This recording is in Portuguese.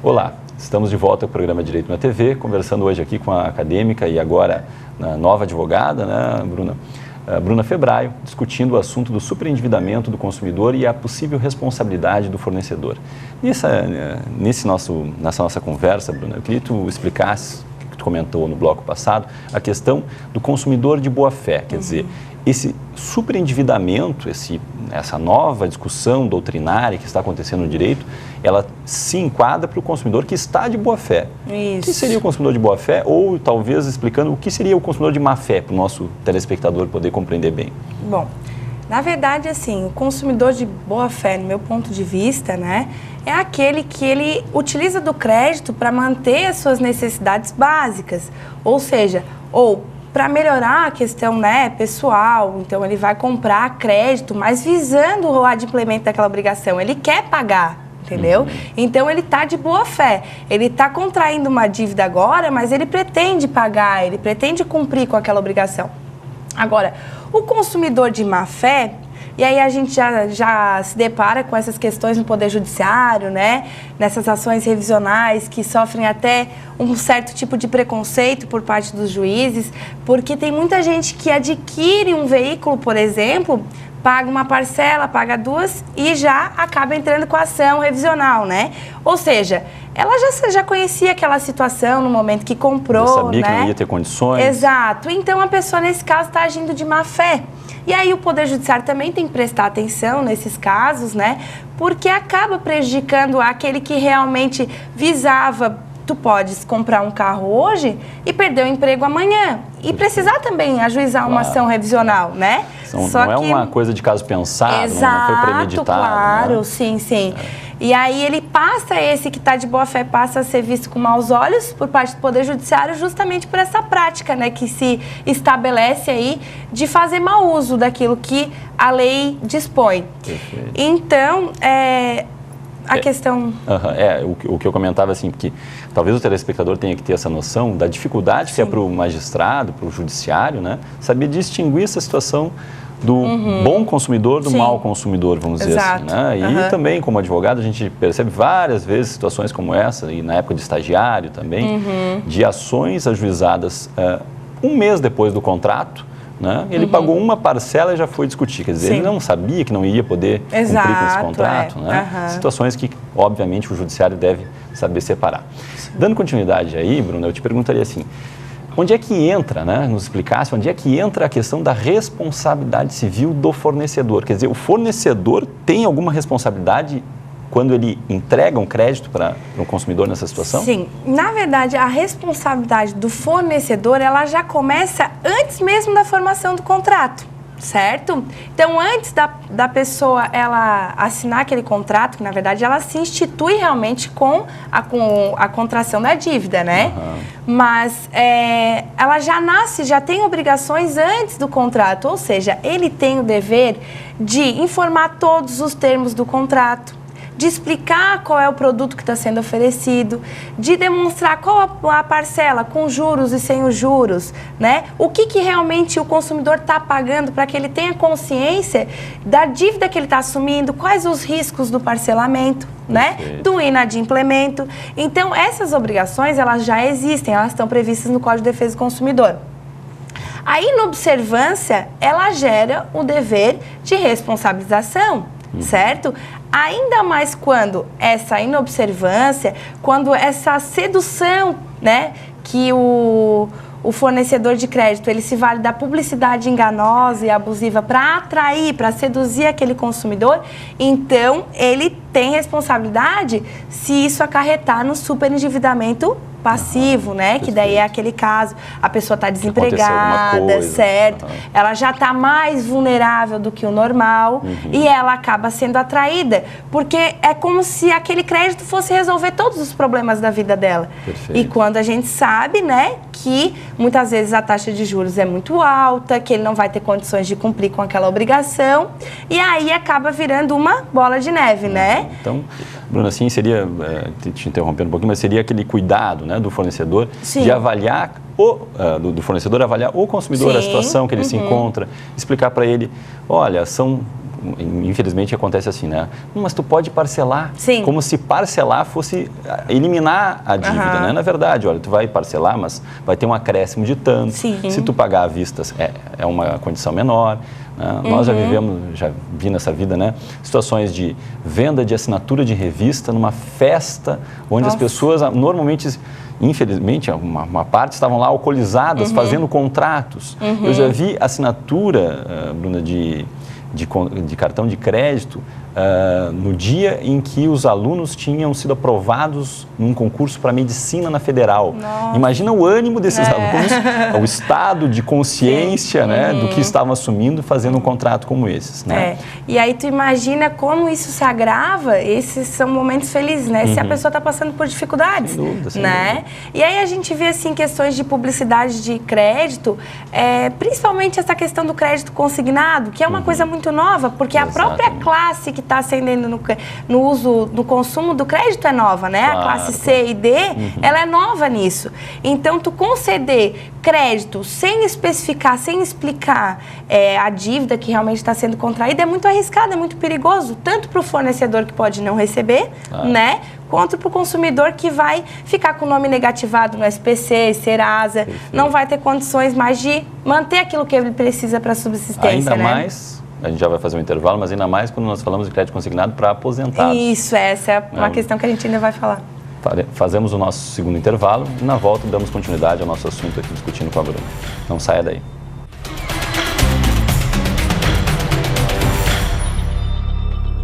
Olá, estamos de volta ao programa Direito na TV, conversando hoje aqui com a acadêmica e agora a nova advogada, né, Bruna Febraio, discutindo o assunto do superendividamento do consumidor e a possível responsabilidade do fornecedor. Nessa nossa conversa, Bruna, eu queria que tu explicasse, que tu comentou no bloco passado, a questão do consumidor de boa-fé, quer dizer, esse superendividamento, essa nova discussão doutrinária que está acontecendo no direito, ela se enquadra para o consumidor que está de boa-fé. Isso. O que seria o consumidor de boa-fé? Ou talvez explicando o que seria o consumidor de má-fé, para o nosso telespectador poder compreender bem. Bom, na verdade, assim, o consumidor de boa-fé, no meu ponto de vista, né, é aquele que ele utiliza do crédito para manter as suas necessidades básicas, ou seja, para melhorar a questão, né, pessoal. Então ele vai comprar crédito, mas visando o adimplemento daquela obrigação, ele quer pagar, entendeu? Então ele está de boa fé, ele está contraindo uma dívida agora, mas ele pretende pagar, ele pretende cumprir com aquela obrigação. Agora, o consumidor de má fé, e aí a gente já se depara com essas questões no Poder Judiciário, né? Nessas ações revisionais que sofrem até um certo tipo de preconceito por parte dos juízes, porque tem muita gente que adquire um veículo, por exemplo, paga uma parcela, paga duas e já acaba entrando com a ação revisional, né? Ou seja, ela já conhecia aquela situação no momento que comprou, já sabia, né? Que não ia ter condições. Exato. Então a pessoa, nesse caso, está agindo de má fé. E aí o Poder Judiciário também tem que prestar atenção nesses casos, né? Porque acaba prejudicando aquele que realmente visava. Tu podes comprar um carro hoje e perder o emprego amanhã. E precisar também ajuizar uma ação revisional, né? Não é uma coisa de caso pensado, exato, não foi premeditado. Claro, né? Sim. E aí ele esse que está de boa fé, passa a ser visto com maus olhos por parte do Poder Judiciário justamente por essa prática, né, que se estabelece aí de fazer mau uso daquilo que a lei dispõe. Perfeito. Então, a questão... O que eu comentava, assim, porque talvez o telespectador tenha que ter essa noção da dificuldade que é para o magistrado, para o judiciário, né, saber distinguir essa situação do bom consumidor do mau consumidor, vamos dizer assim, né? E também, como advogado, a gente percebe várias vezes situações como essa, e na época de estagiário também, de ações ajuizadas um mês depois do contrato, né? Ele pagou uma parcela e já foi discutir, quer dizer, ele não sabia que não iria poder cumprir com esse contrato, né? Situações que, obviamente, o judiciário deve saber separar. Dando continuidade aí, Bruna, eu te perguntaria assim, onde é que entra, né, nos explicasse, onde é que entra a questão da responsabilidade civil do fornecedor? Quer dizer, o fornecedor tem alguma responsabilidade quando ele entrega um crédito para um consumidor nessa situação? Sim, na verdade, a responsabilidade do fornecedor, ela já começa antes mesmo da formação do contrato. Certo? Então, antes da pessoa ela assinar aquele contrato, que na verdade ela se institui realmente com a contração da dívida, né? Mas ela já nasce, já tem obrigações antes do contrato, ou seja, ele tem o dever de informar todos os termos do contrato, de explicar qual é o produto que está sendo oferecido, de demonstrar qual a parcela, com juros e sem os juros, né? O que realmente o consumidor está pagando para que ele tenha consciência da dívida que ele está assumindo, quais os riscos do parcelamento, né? Do inadimplemento. Então, essas obrigações, elas já existem, elas estão previstas no Código de Defesa do Consumidor. A inobservância, ela gera o dever de responsabilização, certo? Ainda mais quando essa inobservância, quando essa sedução, né, que o fornecedor de crédito, ele se vale da publicidade enganosa e abusiva para atrair, para seduzir aquele consumidor, então ele tem responsabilidade se isso acarretar no superendividamento passivo, né? Que daí é aquele caso, a pessoa está desempregada, certo? Ela já está mais vulnerável do que o normal e ela acaba sendo atraída, porque é como se aquele crédito fosse resolver todos os problemas da vida dela. Perfeito. E quando a gente sabe, né, que muitas vezes a taxa de juros é muito alta, que ele não vai ter condições de cumprir com aquela obrigação, e aí acaba virando uma bola de neve, né? Então, Bruna, assim seria, te interrompendo um pouquinho, mas seria aquele cuidado, né, do fornecedor de avaliar do fornecedor avaliar o consumidor, a situação que ele se encontra, explicar para ele, olha, são infelizmente acontece assim, né? Mas tu pode parcelar. Sim. Como se parcelar fosse eliminar a dívida, né? Na verdade, olha, tu vai parcelar, mas vai ter um acréscimo de tanto. Sim. Se tu pagar à vista, é uma condição menor. Né? Nós já vi nessa vida, né? Situações de venda de assinatura de revista numa festa, onde as pessoas normalmente... Infelizmente, uma parte estavam lá alcoolizadas, fazendo contratos. Eu já vi assinatura, Bruna, de cartão de crédito no dia em que os alunos tinham sido aprovados num concurso para medicina na Federal. Nossa. Imagina o ânimo desses alunos, o estado de consciência, né, do que estavam assumindo fazendo um contrato como esses. Né? E aí tu imagina como isso se agrava, esses são momentos felizes, né? Se a pessoa está passando por dificuldades. Sem dúvida, sem né? dúvida. E aí a gente vê assim questões de publicidade de crédito, principalmente essa questão do crédito consignado, que é uma coisa muito nova, porque a própria classe que está ascendendo no uso, no consumo do crédito é nova, né? Claro, a classe C e D, ela é nova nisso. Então, tu conceder crédito sem especificar, sem explicar a dívida que realmente está sendo contraída é muito arriscado, é muito perigoso, tanto para o fornecedor que pode não receber, né? Quanto para o consumidor que vai ficar com o nome negativado no SPC, Serasa, não vai ter condições mais de manter aquilo que ele precisa para a subsistência, ainda né? mais, a gente já vai fazer um intervalo, mas ainda mais quando nós falamos de crédito consignado para aposentados. Isso, essa é uma questão que a gente ainda vai falar. Fazemos o nosso segundo intervalo e na volta damos continuidade ao nosso assunto aqui discutindo com a Bruna. Não saia daí.